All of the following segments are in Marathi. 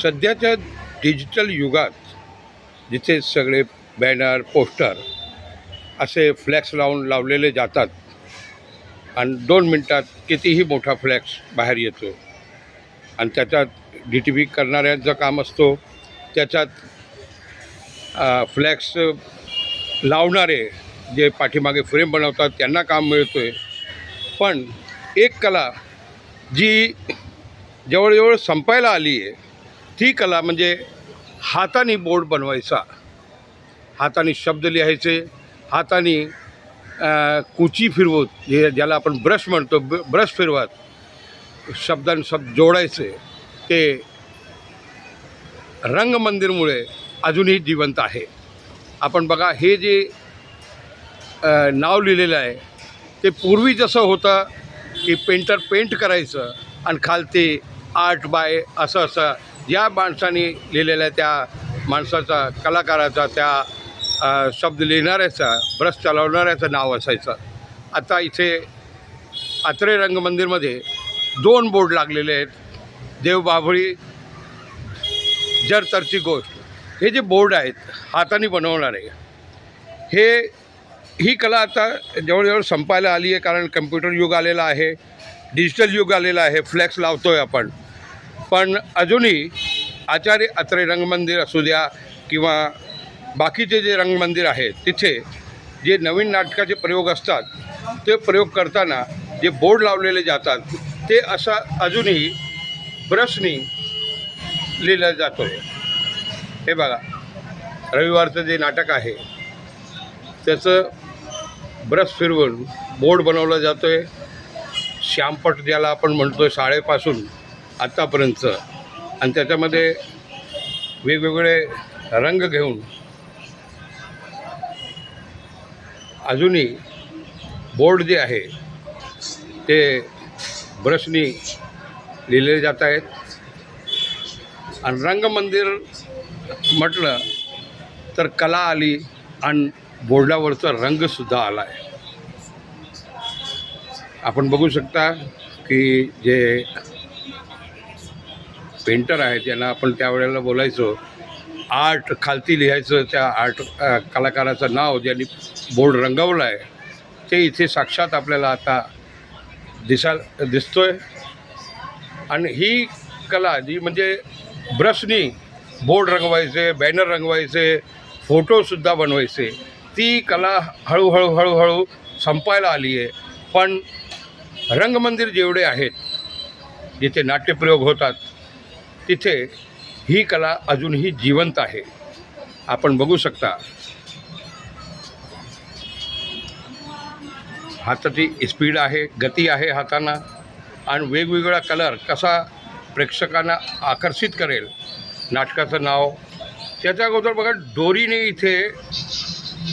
सध्याच्या डिजिटल युगात जिथे सगळे बॅनर पोस्टर असे फ्लॅक्स लावलेले जातात आणि 2 मिनटात कितीही मोठा फ्लॅक्स बाहेर येतो आणि त्याच्यात DTP करणाऱ्यांचं काम असतो. त्याच्यात फ्लॅक्स लावणारे जे पाठीमागे फ्रेम बनवतात त्यांना काम मिळतो आहे. पण एक कला जी जवळजवळ संपायला आली आहे ती कला म्हणजे हाताने बोर्ड बनवायचा, हाताने शब्द लिहायचे, हाताने कुची फिरवत ज्याला आपण ब्रश म्हणतो, ब्रश फिरवत शब्द जोडायचे. ते रंगमंदिरमुळे अजूनही जिवंत आहे. आपण बघा हे जे नाव लिहिलेलं आहे ते पूर्वी जसं होतं की पेंटर पेंट करायचं आणि खालती आर्ट बाय असं ज्या माणसाने लिहिलेल्या त्या माणसाचा, कलाकाराचा, त्या शब्द लिहिणाऱ्याचा, ब्रश चालवणाऱ्याचं नाव असायचं. आता इथे अत्रे रंगमंदिरमध्ये 2 बोर्ड लागलेले आहेत. देवबाभळी जरतरची गोष्ट, हे जे बोर्ड आहेत हाताने बनवणारे, ही कला आता जवळजवळ संपायला आली आहे. कारण कम्प्युटर युग आलेलं आहे, डिजिटल युग आलेलं आहे, फ्लॅक्स लावतो आहे आपण. पण अजूनही आचार्य अत्रे रंगमंदिर असू द्या किंवा बाकीचे जे रंगमंदिर आहेत तिथे जे नवीन नाटकाचे प्रयोग असतात ते प्रयोग करताना जे बोर्ड लावलेले जातात ते असं अजूनही ब्रशनी लिहिलं जातो आहे. हे बघा, रविवारचं जे नाटक आहे त्याचं ब्रश फिरवून बोर्ड बनवलं जातो आहे. श्यामपट ज्याला आपण म्हणतो आहे शाळेपासून आत्तापर्यंत, आणि त्याच्यामध्ये वेगवेगळे रंग घेऊन अजूनही बोर्ड जे आहे ते ब्रशनी लिहिलेले जात आहेत. आणि रंगमंदिर म्हटलं तर कला आली आणि बोर्डावरचा रंगसुद्धा आला आहे. आपण बघू शकता की जे पेंटर आहे त्यांना आपण त्यावेळेला बोलायचो, आर्ट खालती लिहायचं, त्या आर्ट कलाकाराचं नाव ज्यांनी बोर्ड रंगवलं आहे ते इथे साक्षात आपल्याला आता दिसतोय. आणि ही कला जी म्हणजे ब्रशनी बोर्ड रंगवायचे, बॅनर रंगवायचे, फोटोसुद्धा बनवायचे, ती कला हळूहळू संपायला आली आहे. पण रंगमंदिर जेवढे आहेत जिथे नाट्यप्रयोग होतात तिथे ही कला अजूनही जिवंत आहे. आपण बघू शकता हाताची स्पीड आहे, गती आहे हातांना, आणि वेगवेगळा कलर कसा प्रेक्षकांना आकर्षित करेल. नाटकाचं नाव त्याच्या अगोदर बघा दोरीने इथे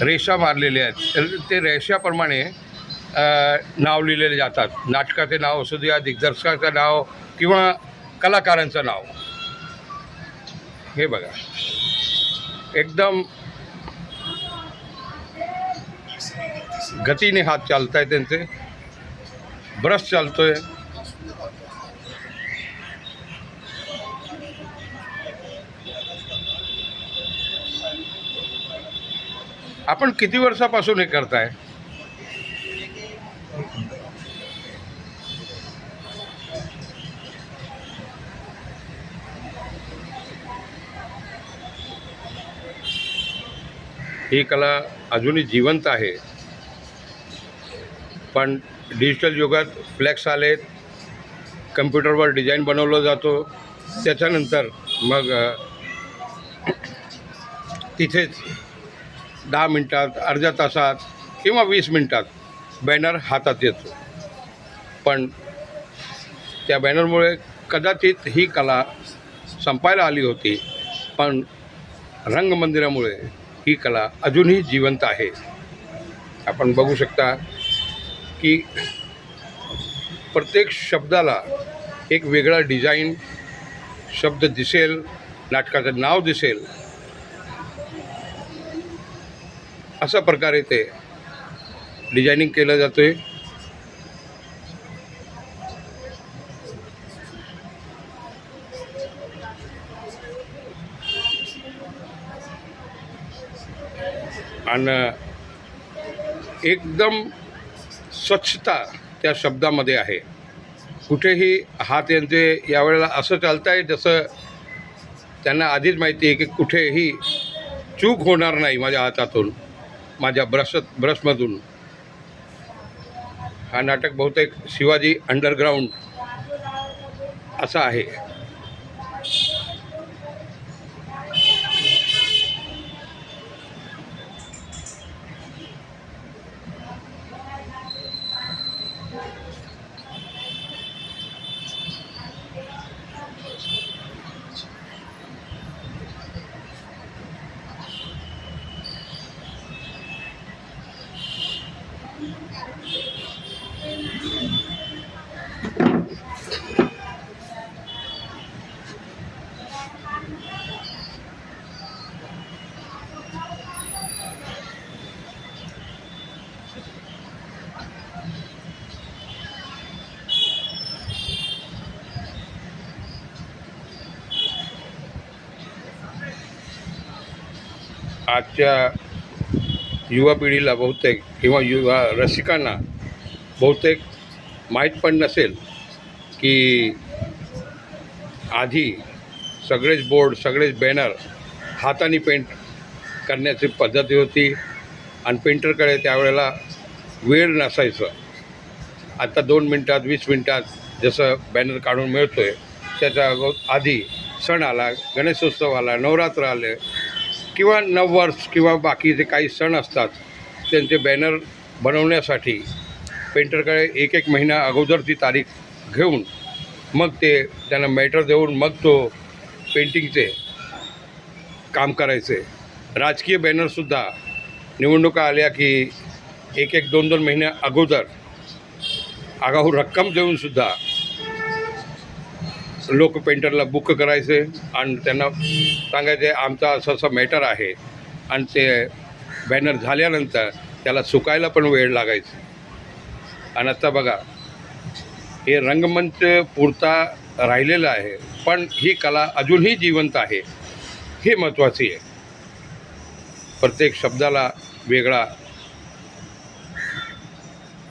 रेषा मारलेल्या आहेत, ते रेषाप्रमाणे नाव लिहिलेले जातात. नाटकाचे नाव असू द्या, दिग्दर्शकाचं नाव किंवा कलाकारांचं नाव. हे बघा एकदम गतीने हात चालत आहे त्यांचे, ब्रश चालतोय. आपण किती वर्षापासून हे करताय? ही कला अजूनही जिवंत आहे. पण डिजिटल युगात फ्लॅक्स आलेत, कम्प्युटरवर डिझाईन बनवलं जातो, त्याच्यानंतर मग तिथेच 10 मिनटात, अर्ध्या तासात किंवा 20 मिनटात बॅनर हातात येतो. पण त्या बॅनरमुळे कदाचित ही कला संपायला आली होती, पण रंगमंदिरामुळे ही कला अजूनही जिवंत आहे. आपण बघू शकता की प्रत्येक शब्दाला एक वेगळा डिझाईन, शब्द दिसेल, नाटकाचं नाव दिसेल, अशा प्रकारे ते डिझायनिंग केलं जातं आहे. आणि एकदम स्वच्छता त्या शब्दामध्ये आहे. कुठेही हात यांचे यावेळेला असं चालतं आहे जसं त्यांना आधीच माहिती आहे की कुठेही चूक होणार नाही माझ्या हातातून, माझ्या ब्रशमधून. हा नाटक बहुतेक शिवाजी अंडरग्राऊंड असा आहे. आजच्या युवा पिढीला बहुतेक किंवा युवा रसिकांना बहुतेक माहीत पण नसेल की आधी सगळेच बोर्ड, सगळेच बॅनर हाताने पेंट करण्याची पद्धती होती आणि पेंटरकडे त्यावेळेला वेळ नसायचं. आता 2 मिनटात 20 मिनटात जसं बॅनर काढून मिळतो आहे, त्याच्या आधी सण आला, गणेशोत्सव आला, नवरात्र आले किंवा नववर्ष किंवा बाकीचे काही सण असतात, त्यांचे बॅनर बनवण्यासाठी पेंटरकडे 1 महिना अगोदर ती तारीख घेऊन मग ते त्यांना मॅटर देऊन मग तो पेंटिंगचे काम करायचे. राजकीय बॅनरसुद्धा निवडणुका आल्या की 1-2 महिन्या अगोदर आगाऊ रक्कम देऊनसुद्धा लोक पेंटरला बुक करायचे आणि त्यांना सांगायचे आमचा असं असं मॅटर आहे, आणि ते बॅनर झाल्यानंतर त्याला सुकायला पण वेळ लागायचा. आणि आता बघा, हे रंगमंच पुरता राहिलेलं आहे, पण ही कला अजूनही जिवंत आहे, हे महत्त्वाची आहे. प्रत्येक शब्दाला वेगळा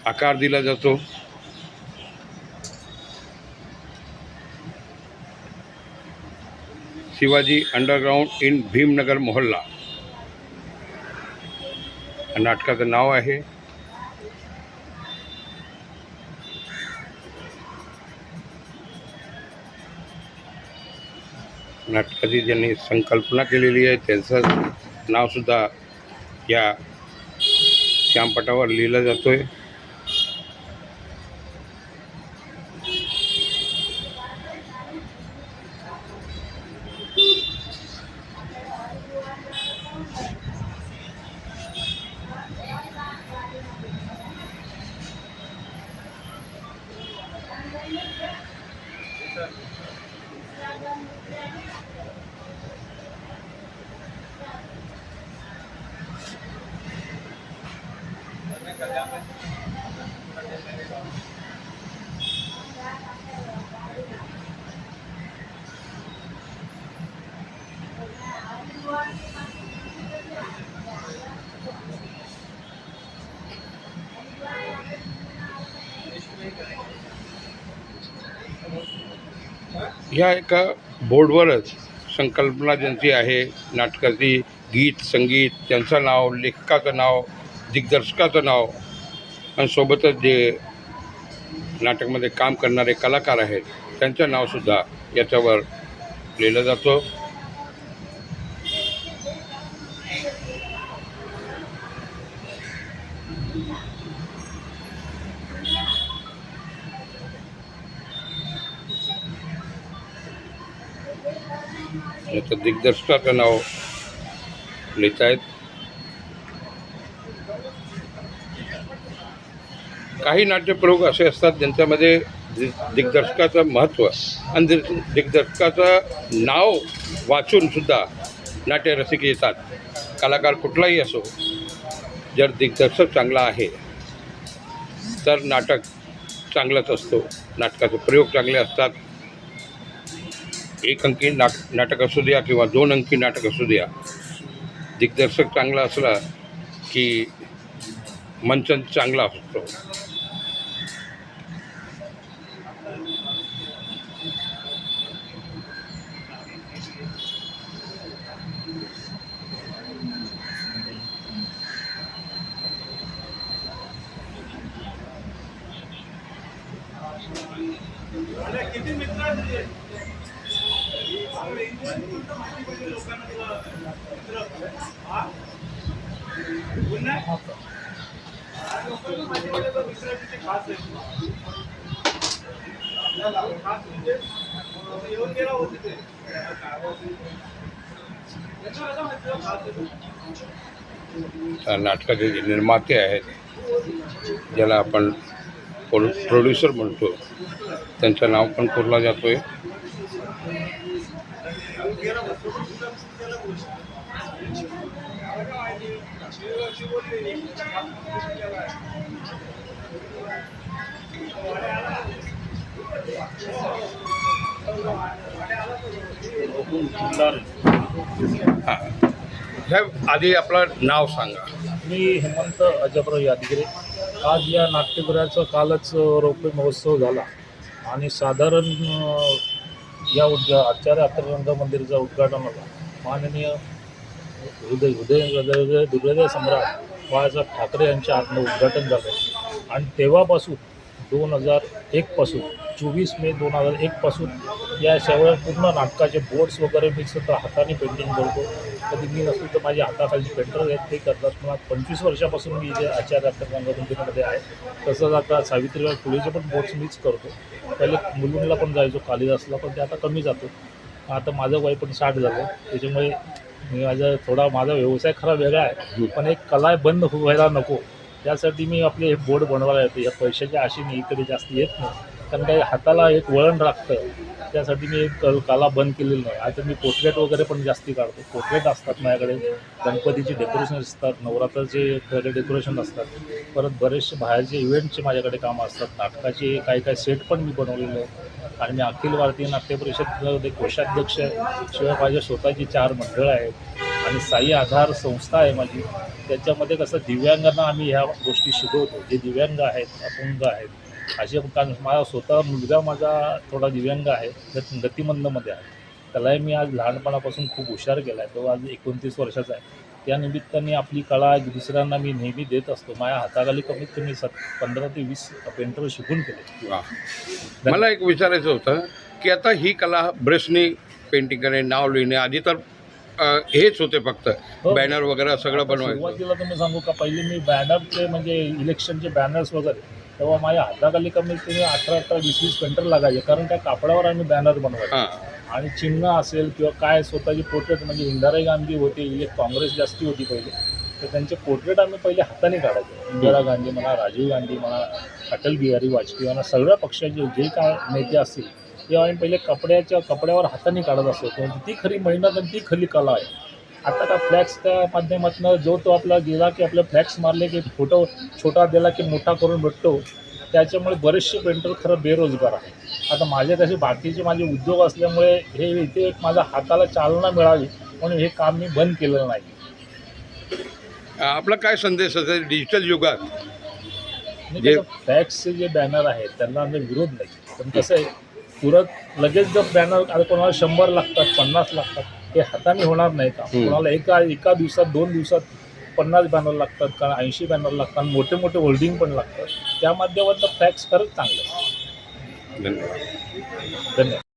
आकार दिला जातो. शिवाजी अंडरग्राउंड इन भीमनगर मोहल्ला नाटकाचं नाव आहे. नाटकाची ज्यांनी संकल्पना केलेली आहे त्यांचं नावसुद्धा या श्यामपटावर लिहिलं जातो आहे. ह्या एका बोर्डवरच संकल्पना ज्यांची आहे, नाटकाची गीत संगीत त्यांचं नाव, लेखकाचं नाव, दिग्दर्शकाचं नाव आणि सोबतच जे नाटकामध्ये काम करणारे कलाकार आहेत त्यांचं नावसुद्धा याच्यावर लिहिलं जातं. याचं दिग्दर्शकाचं नाव लिहित आहेत. काही नाट्यप्रयोग असे असतात ज्यांच्यामध्ये दिग्दर्शकाचं महत्त्व आणि दिग्दर्शकाचं नाव वाचूनसुद्धा नाट्यरसिक येतात. कलाकार कुठलाही असो, जर दिग्दर्शक चांगला आहे तर नाटक चांगलंच असतो, नाटकाचे प्रयोग चांगले असतात. एक अंकी नाटक असू द्या किंवा 2 अंकी नाटक असू द्या, दिग्दर्शक चांगला असला की मंचन चांगला असतो. नाटकाचे जे निर्माते आहेत, ज्याला आपण प्रोड्युसर म्हणतो, त्यांचं नाव पण कोरला जातोय. हां, ह्या आधी आपलं नाव सांगा. मी हेमंत अजबराव यादगिरे. आज या नाट्यगृहाचा कालच रौप्य महोत्सव झाला आणि साधारण या आचार्य अत्रे मंदिराचं उद्घाटन होतं. माननीय हृदय सम्राट बाळासाहेब ठाकरे यांच्या हातनं उद्घाटन झालं आणि तेव्हापासून 2001 24 मे 2001 पासून या सगळ्या पूर्ण नाटकाचे बोर्ड्स वगैरे मी सुद्धा हाताने पेंटिंग करतो. कधी मी नसतो तर माझ्या हाताखाली पेंटर आहेत, ते करतात. मला 25 वर्षापासून मी इथे आचार्य अत्रे रंगमंदिरामध्ये आहे. तसंच आता सावित्रीबाई फुलेचे पण बोर्ड्स मीच करतो. पहिले मुलुंडला पण जायचो कालिदासला, पण ते आता कमी जातो. आता माझं वय पण 60 झालं, त्याच्यामुळे मी माझा व्यवसाय खरा वेगळा आहे, पण एक कला बंद व्हायला नको त्यासाठी मी आपले हे बोर्ड बनवायला येते. या पैशाच्या आशेने इकडे जास्त येत नाही, कारण काही हाताला एक वळण लागतं. त्यासाठी मी एक कला बंद केलेली नाही. आता मी पोर्ट्रेट वगैरे पण जास्ती काढतो. पोर्ट्रेट असतात माझ्याकडे, गणपतीचे डेकोरेशन असतात, नवरात्राचे डेकोरेशन असतात, परत बरेचसे बाहेरचे इव्हेंटचे माझ्याकडे कामं असतात. नाटकाचे काही सेट पण मी बनवलेले आहेत आणि मी अखिल भारतीय नाट्य परिषदेमध्ये कोषाध्यक्ष आहे. शिवाय माझ्या स्वतःची 4 मंडळं आहेत आणि साई आधार संस्था आहे माझी. त्याच्यामध्ये कसं दिव्यांगांना आम्ही ह्या गोष्टी शिकवतो, जे दिव्यांग आहेत, अपंग आहेत असे. कारण माझा मुलगा थोडा दिव्यांग आहे, गतिमंदमध्ये आहे. त्यालाही मी आज लहानपणापासून खूप हुशार केला आहे. तो आज 29 वर्षाचा आहे. त्या निमित्ताने आपली कला दुसऱ्यांना मी नेहमी देत असतो. माझ्या हाताखाली कमीत कमी 15 ते 20 पेंटर शिकून केले. वा, मला एक विचारायचं होतं की आता ही कला ब्रशनी पेंटिंग करणे, नाव लिहिणे, आधी तर हेच होते फक्त बॅनर वगैरे सगळं बनवायचं. सुरुवातीला तुम्ही सांगू का, पहिले मी बॅनरचे म्हणजे इलेक्शनचे बॅनर्स वगैरे, तेव्हा माझ्या हाताखाली कमीत कमी 18 20 पेंटर लागायचे, कारण त्या कापडावर आम्ही बॅनर बनवायचो. आणि चिन्ह असेल किंवा काय स्वतःची पोर्ट्रेट, म्हणजे इंदिरा गांधी होते, काँग्रेस जास्ती होती पहिले, तर त्यांचे पोर्ट्रेट आम्ही पहिले हाताने काढायचो. इंदिरा गांधी म्हणा, राजीव गांधी म्हणा, अटल बिहारी वाजपेयी म्हणा, सगळ्या पक्षाचे जे काय नेते असतील ते आम्ही पहिले कपड्यावर हाताने काढत असतो. ती खरी मेहनत आणि ती खरी कला आहे. आता का फ्लॅक्सच्या माध्यमातून जो तो आपला गेला की आपलं फ्लॅक्स मारले की फोटो छोटा दिला की मोठा करून भेटतो. त्याच्यामुळे बरेचसे पेंटर खरं बेरोजगार आहे. आता माझे तसे बाकीचे माझे उद्योग असल्यामुळे हे इथे एक माझ्या हाताला चालना मिळावी म्हणून हे काम मी बंद केलेलं नाही. आपला काय संदेश असेल डिजिटल युगात? म्हणजे फ्लॅक्सचे जे बॅनर आहेत त्यांना आम्ही विरोध नाही, पण कसं आहे, तुरंत लगेच जर बॅनर आता कोणाला 100 लागतात, 50 लागतात, ते हाताने होणार नाही का? कोणाला एका दिवसात 2 दिवसात 50 बॅनर लागतात, कारण 80 बॅनर लागतात, मोठे मोठे होल्डिंग पण लागतात. त्या माध्यमातून फ्लॅक्स खरंच चांगलं आहे. धन्यवाद. धन्यवाद.